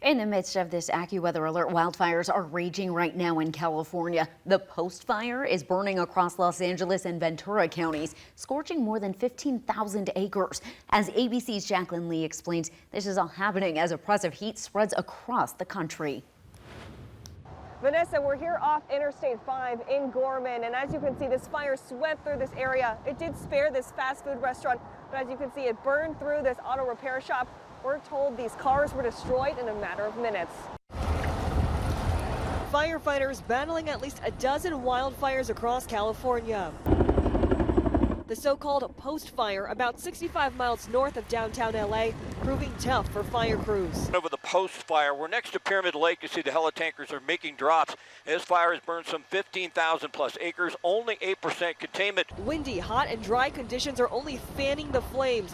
In the midst of this AccuWeather alert, wildfires are raging right now in California. The Post Fire is burning across Los Angeles and Ventura counties, scorching more than 15,000 acres. As ABC's Jacqueline Lee explains, this is all happening as oppressive heat spreads across the country. Vanessa, we're here off Interstate 5 in Gorman, and as you can see, this fire swept through this area. It did spare this fast food restaurant, but as you can see, it burned through this auto repair shop. We're told these cars were destroyed in a matter of minutes. Firefighters battling at least a dozen wildfires across California. The so-called Post Fire, about 65 miles north of downtown LA, proving tough for fire crews. Over the Post Fire, we're next to Pyramid Lake. You see the helitankers are making drops. This fire has burned some 15,000 plus acres, only 8% containment. Windy, hot, and dry conditions are only fanning the flames.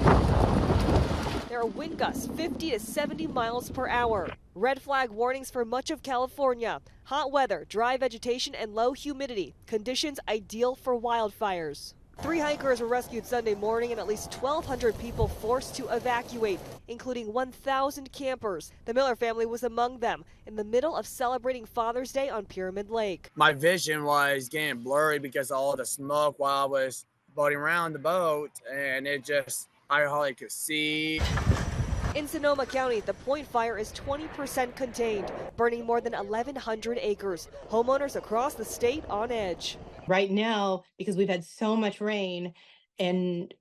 There are wind gusts 50 to 70 miles per hour. Red flag warnings for much of California. Hot weather, dry vegetation, and low humidity. Conditions ideal for wildfires. 3 hikers were rescued Sunday morning and at least 1,200 people forced to evacuate, including 1,000 campers. The Miller family was among them in the middle of celebrating Father's Day on Pyramid Lake. My vision was getting blurry because of all the smoke while I was boating around the boat, and I hardly could see. In Sonoma County, the Point Fire is 20% contained, burning more than 1,100 acres. Homeowners across the state on edge. Right now, because we've had so much rain and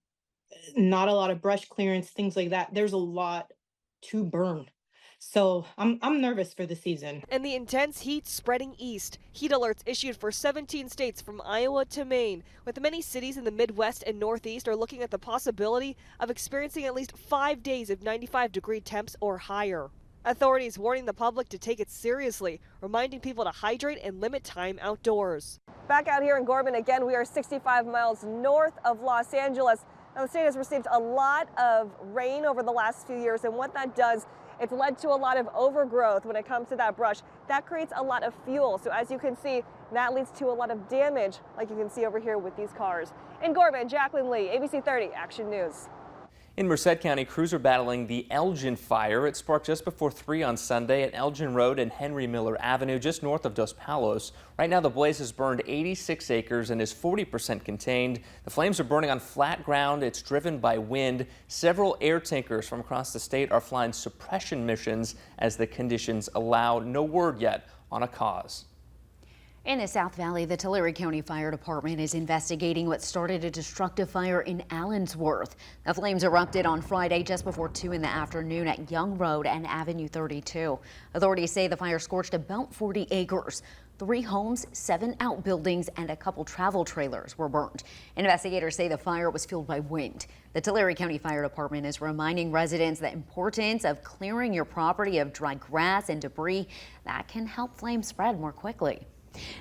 not a lot of brush clearance, things like that, there's a lot to burn. So I'm nervous for the season. And the intense heat spreading east. Heat alerts issued for 17 states from Iowa to Maine, with many cities in the Midwest and Northeast are looking at the possibility of experiencing at least 5 days of 95-degree temps or higher. Authorities warning the public to take it seriously, reminding people to hydrate and limit time outdoors. Back out here in Gorman again, we are 65 miles north of Los Angeles. Now, the state has received a lot of rain over the last few years, and what that does, it's led to a lot of overgrowth when it comes to that brush. That creates a lot of fuel. So as you can see, that leads to a lot of damage, like you can see over here with these cars. In Gorman, Jacqueline Lee, ABC 30 Action News. In Merced County, crews are battling the Elgin fire. It sparked just before 3 on Sunday at Elgin Road and Henry Miller Avenue, just north of Dos Palos. Right now, the blaze has burned 86 acres and is 40% contained. The flames are burning on flat ground. It's driven by wind. Several air tankers from across the state are flying suppression missions as the conditions allow. No word yet on a cause. In the South Valley, the Tulare County Fire Department is investigating what started a destructive fire in Allensworth. The flames erupted on Friday just before 2 in the afternoon at Young Road and Avenue 32. Authorities say the fire scorched about 40 acres. 3 homes, 7 outbuildings, and a couple travel trailers were burned. Investigators say the fire was fueled by wind. The Tulare County Fire Department is reminding residents the importance of clearing your property of dry grass and debris that can help flames spread more quickly.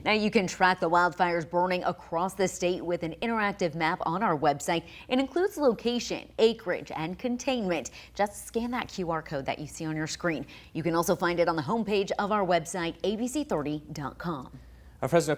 Now you can track the wildfires burning across the state with an interactive map on our website. It includes location, acreage, and containment. Just scan that QR code that you see on your screen. You can also find it on the homepage of our website, abc30.com. President